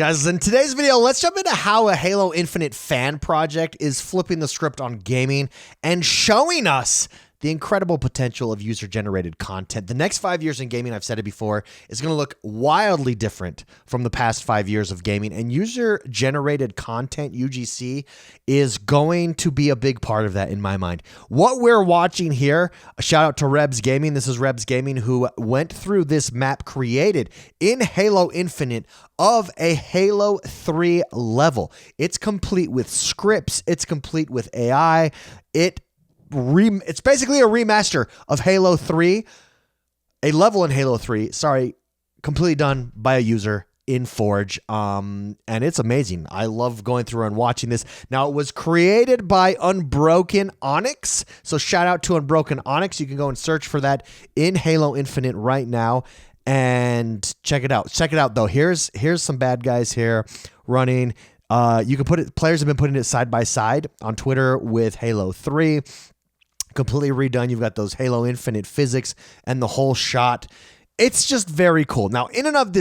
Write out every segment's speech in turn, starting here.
Guys, in today's video, let's jump into how a Halo Infinite fan project is flipping the script on gaming and showing us the incredible potential of user-generated content. The next 5 years in gaming, I've said it before, is going to look wildly different from the past 5 years of gaming, and user-generated content, UGC, is going to be a big part of that in my mind. What we're watching here, a shout out to Rebs Gaming. This is Rebs Gaming, who went through this map created in Halo Infinite of a Halo 3 level. It's complete with scripts. It's complete with AI. It's basically a remaster of Halo 3, a level in Halo 3, completely done by a user in Forge, and it's amazing. I love going through and watching this. Now, it was created by Unbroken Onyx, so shout out to Unbroken Onyx. You can go and search for that in Halo Infinite right now and check it out. Check it out, though. Here's some bad guys here running. You can put it. Players have been putting it side by side on Twitter with Halo 3. Completely redone. You've got those Halo Infinite physics and the whole shot. It's just very cool. Now, in and of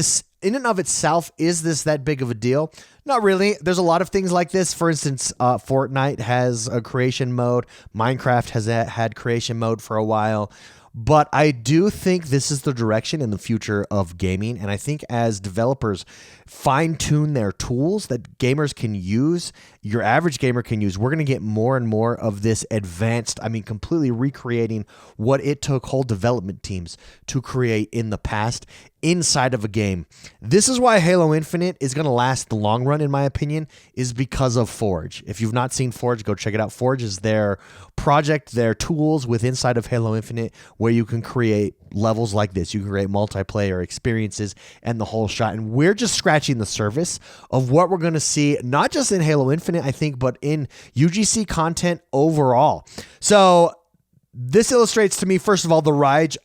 itself, is this that big of a deal? Not really. There's a lot of things like this. For instance, Fortnite has a creation mode. Minecraft has had creation mode for a while. But I do think this is the direction in the future of gaming. And I think as developers fine-tune their tools that gamers can use, your average gamer can use, we're going to get more and more of this advanced, completely recreating what it took whole development teams to create in the past inside of a game. This is why Halo Infinite is going to last the long run, in my opinion, is because of Forge. If you've not seen Forge, go check it out. Forge is their project, their tools with inside of Halo Infinite where you can create levels like this. You can create multiplayer experiences and the whole shot. And we're just scratching the surface of what we're going to see, not just in Halo Infinite, I think, but in UGC content overall. So this illustrates to me, first of all, the rise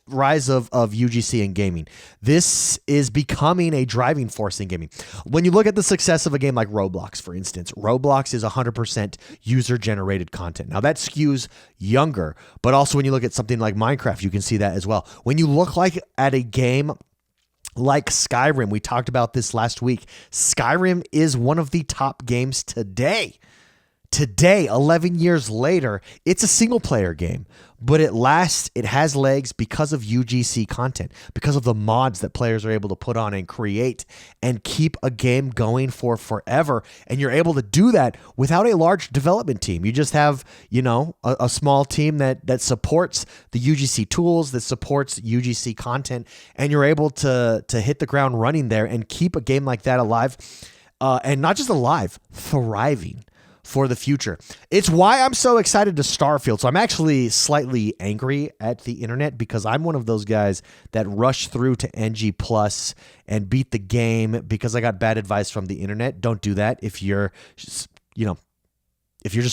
of UGC in gaming. This is becoming a driving force in gaming. When you look at the success of a game like Roblox, for instance, Roblox is 100% user-generated content. Now, that skews younger, but also when you look at something like Minecraft, you can see that as well. When you look at a game like Skyrim, we talked about this last week. Skyrim is one of the top games today. Today, 11 years later, it's a single-player game, but it has legs because of UGC content, because of the mods that players are able to put on and create and keep a game going for forever. And you're able to do that without a large development team. You just have, a small team that supports the UGC tools, that supports UGC content, and you're able to hit the ground running there and keep a game like that alive, and not just alive, thriving for the future. It's why I'm so excited to Starfield. So I'm actually slightly angry at the internet because I'm one of those guys that rush through to NG Plus and beat the game because I got bad advice from the internet. Don't do that. If you're just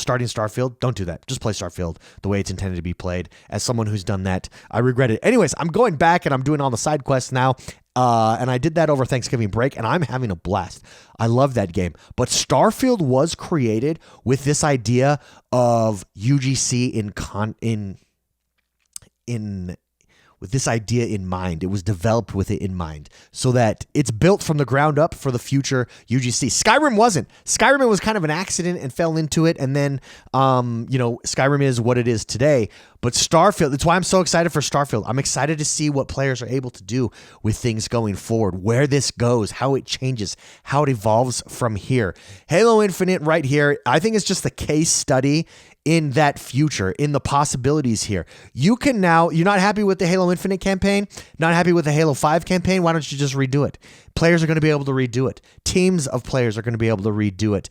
starting Starfield, don't do that. Just play Starfield the way it's intended to be played. As someone who's done that, I regret it. Anyways, I'm going back and I'm doing all the side quests now. And I did that over Thanksgiving break, and I'm having a blast. I love that game. But Starfield was created with this idea of UGC with this idea in mind. It was developed with it in mind so that it's built from the ground up for the future UGC. Skyrim wasn't. Skyrim was kind of an accident and fell into it. And then, Skyrim is what it is today. But Starfield, that's why I'm so excited for Starfield. I'm excited to see what players are able to do with things going forward, where this goes, how it changes, how it evolves from here. Halo Infinite right here, I think it's just a case study in that future, in the possibilities here. You can now, you're not happy with the Halo Infinite campaign, not happy with the Halo 5 campaign, why don't you just redo it? Players are going to be able to redo it. Teams of players are going to be able to redo it.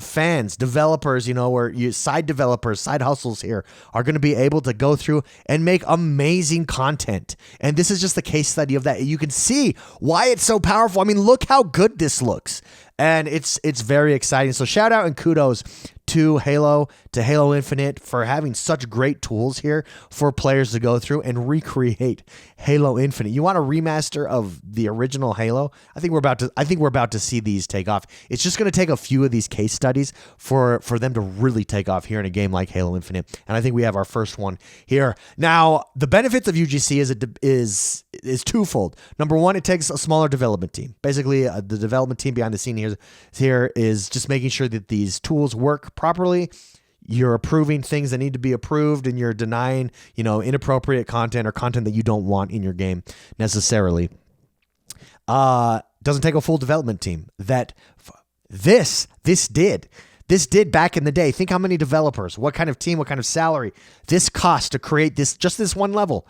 Fans, developers, or side developers, side hustles here are going to be able to go through and make amazing content. And this is just a case study of that. You can see why it's so powerful. Look how good this looks. And it's very exciting. So shout out and kudos to Halo, to Halo Infinite, for having such great tools here for players to go through and recreate Halo Infinite. You want a remaster of the original Halo? I think we're about to see these take off. It's just going to take a few of these case studies for them to really take off here in a game like Halo Infinite. And I think we have our first one here. Now, the benefits of UGC is twofold. Number one, it takes a smaller development team. Basically, the development team behind the scene here is just making sure that these tools work properly. You're approving things that need to be approved, and you're denying, inappropriate content or content that you don't want in your game necessarily. Doesn't take a full development team. This did back in the day. Think how many developers, what kind of team, what kind of salary this cost to create this one level.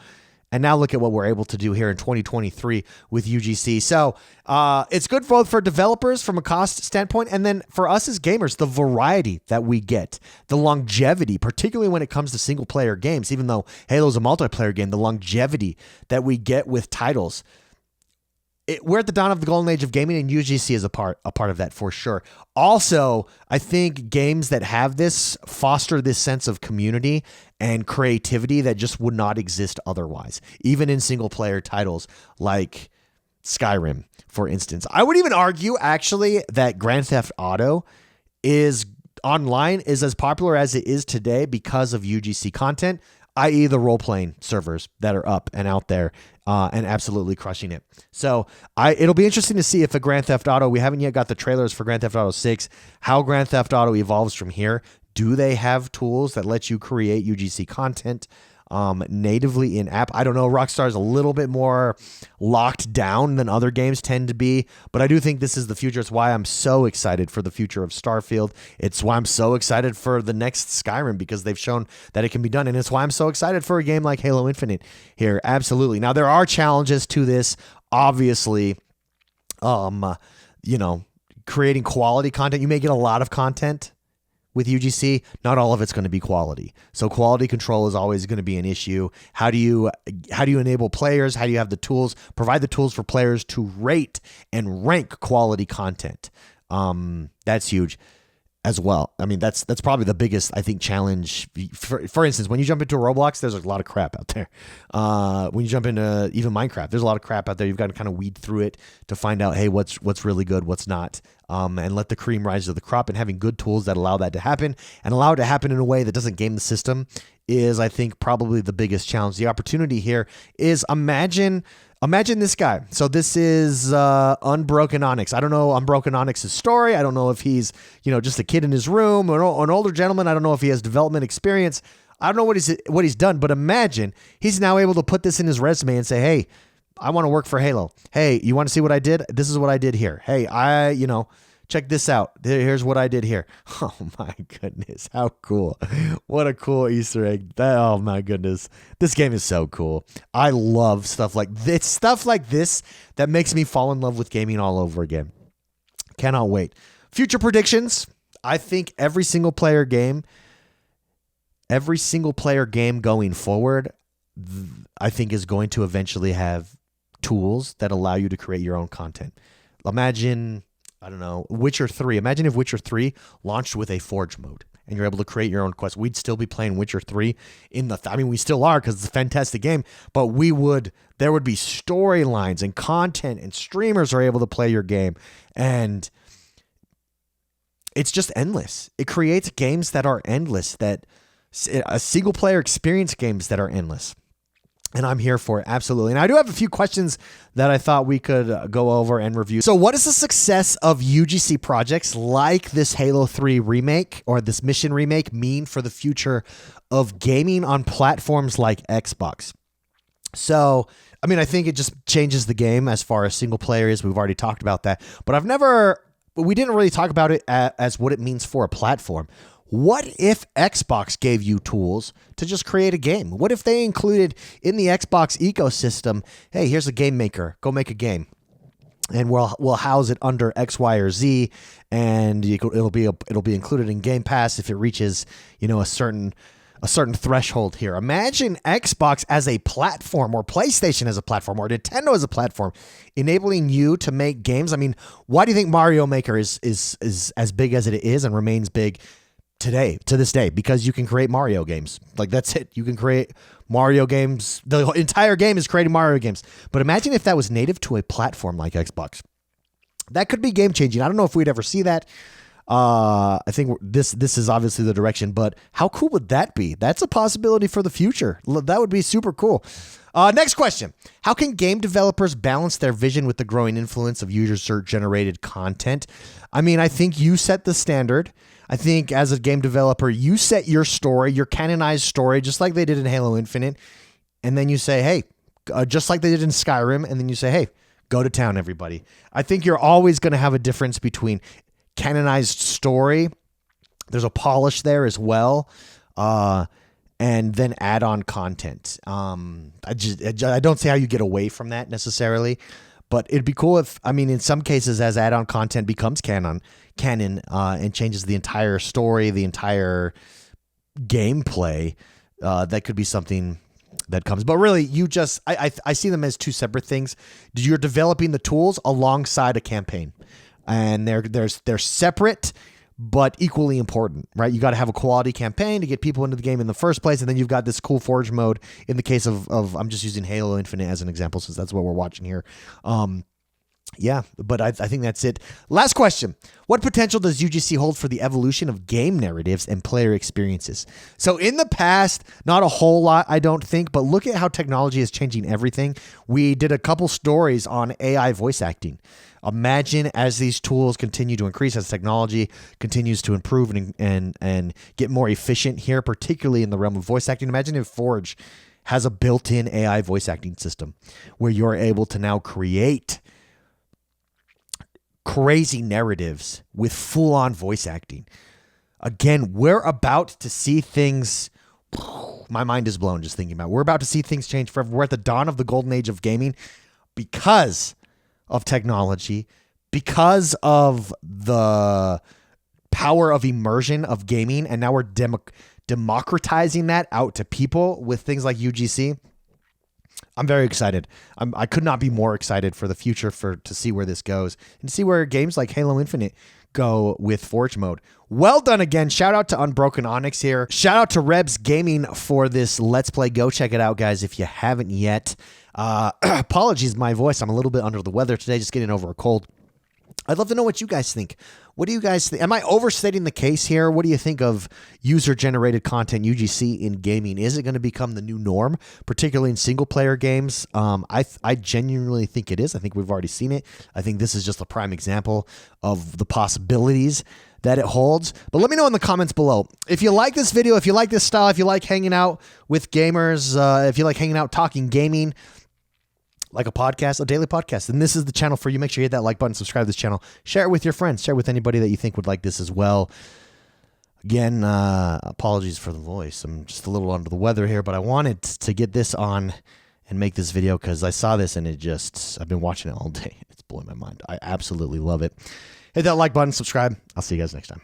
And now look at what we're able to do here in 2023 with UGC. So it's good both for developers from a cost standpoint, and then for us as gamers, the variety that we get, the longevity, particularly when it comes to single player games. Even though Halo's a multiplayer game, the longevity that we get with titles. We're at the dawn of the golden age of gaming, and UGC is a part of that for sure. Also, I think games that have this foster this sense of community and creativity that just would not exist otherwise, even in single player titles like Skyrim, for instance. I would even argue actually that Grand Theft Auto is as popular as it is today because of UGC content, i.e. the role-playing servers that are up and out there and absolutely crushing it. So it'll be interesting to see if a Grand Theft Auto, we haven't yet got the trailers for Grand Theft Auto 6, how Grand Theft Auto evolves from here. Do they have tools that let you create UGC content natively in app? I don't know. Rockstar is a little bit more locked down than other games tend to be, but I do think this is the future. It's why I'm so excited for the future of Starfield. It's why I'm so excited for the next Skyrim, because they've shown that it can be done, and it's why I'm so excited for a game like Halo Infinite here. Absolutely. Now, there are challenges to this, obviously. Creating quality content. You may get a lot of content with UGC, not all of it's going to be quality. So quality control is always going to be an issue. How do you enable players? How do you have the tools, provide the tools for players to rate and rank quality content? That's huge as well. I mean, that's probably the biggest, I think, challenge. For instance, when you jump into Roblox, there's a lot of crap out there. When you jump into even Minecraft, there's a lot of crap out there. You've got to kind of weed through it to find out, hey, what's really good, what's not, and let the cream rise to the crop. And having good tools that allow that to happen and allow it to happen in a way that doesn't game the system is, I think, probably the biggest challenge. The opportunity here is imagine this guy. So this is Unbroken Onyx. I don't know Unbroken Onyx's story. I don't know if he's, just a kid in his room or an older gentleman. I don't know if he has development experience. I don't know what he's done, but imagine he's now able to put this in his resume and say, hey, I want to work for Halo. Hey, you want to see what I did? This is what I did here. Hey, check this out. Here's what I did here. Oh my goodness. How cool. What a cool Easter egg. Oh my goodness. This game is so cool. I love stuff like this. Stuff like this that makes me fall in love with gaming all over again. Cannot wait. Future predictions. I think every single player game going forward, I think is going to eventually have tools that allow you to create your own content. Imagine, I don't know, Witcher 3. Imagine if Witcher 3 launched with a Forge mode and you're able to create your own quest. We'd still be playing Witcher 3 we still are, because it's a fantastic game, but there would be storylines and content, and streamers are able to play your game, and it's just endless. It creates games that are endless, that a single player experience games that are endless. And I'm here for it, absolutely. And I do have a few questions that I thought we could go over and review. So what does the success of UGC projects like this Halo 3 remake or this Mission Remake mean for the future of gaming on platforms like Xbox? So, I think it just changes the game as far as single player is. We've already talked about that. But we didn't really talk about it as what it means for a platform. What if Xbox gave you tools to just create a game? What if they included in the Xbox ecosystem, hey, here's a game maker, go make a game, and we'll house it under X, Y, or Z, and it'll be included in Game Pass if it reaches a certain threshold here. Imagine Xbox as a platform, or PlayStation as a platform, or Nintendo as a platform, enabling you to make games. Why do you think Mario Maker is as big as it is and remains big? to this day, because you can create Mario games. Like, that's it. You can create Mario games. The entire game is creating Mario games. But imagine if that was native to a platform like Xbox. That could be game changing. I don't know if we'd ever see that. I think this is obviously the direction, but how cool would that be? That's a possibility for the future. That would be super cool. Next question. How can game developers balance their vision with the growing influence of user-generated content? I mean, I think you set the standard. I think as a game developer, you set your story, your canonized story, just like they did in Halo Infinite. And then you say, hey, just like they did in Skyrim. And then you say, hey, go to town, everybody. I think you're always going to have a difference between canonized story. There's a polish there as well. And then add-on content. I don't see how you get away from that necessarily. But it'd be cool if, I mean, in some cases, as add-on content becomes canon, and changes the entire story, the entire gameplay, that could be something that comes. But really, I see them as two separate things. You're developing the tools alongside a campaign, and they're separate but equally important, right? You got to have a quality campaign to get people into the game in the first place, and then you've got this cool Forge mode in the case of I'm just using Halo Infinite as an example since that's what we're watching here. Yeah, but I think that's it. Last question. What potential does UGC hold for the evolution of game narratives and player experiences? So in the past, not a whole lot, I don't think, but look at how technology is changing everything. We did a couple stories on AI voice acting. Imagine as these tools continue to increase, as technology continues to improve and get more efficient here, particularly in the realm of voice acting. Imagine if Forge has a built-in AI voice acting system where you're able to now create crazy narratives with full-on voice acting. Again, we're about to see things. My mind is blown just thinking about it. We're about to see things change forever. We're at the dawn of the golden age of gaming because of technology, because of the power of immersion of gaming, and now we're democratizing that out to people with things like UGC. I'm very excited. I could not be more excited for the future, to see where this goes and to see where games like Halo Infinite go with Forge mode. Well done again. Shout out to Unbroken Onyx here. Shout out to Rebs Gaming for this Let's Play. Go check it out, guys, if you haven't yet. Apologies, my voice. I'm a little bit under the weather today, just getting over a cold. I'd love to know what you guys think. What do you guys think? Am I overstating the case here? What do you think of user-generated content, UGC, in gaming? Is it going to become the new norm, particularly in single-player games? I genuinely think it is. I think we've already seen it. I think this is just a prime example of the possibilities that it holds. But let me know in the comments below. If you like this video, if you like this style, if you like hanging out with gamers, if you like hanging out talking gaming, like a podcast, a daily podcast, then this is the channel for you. Make sure you hit that like button, subscribe to this channel, share it with your friends, share it with anybody that you think would like this as well. Again, apologies for the voice. I'm just a little under the weather here, but I wanted to get this on and make this video because I saw this and I've been watching it all day. It's blowing my mind. I absolutely love it. Hit that like button, subscribe. I'll see you guys next time.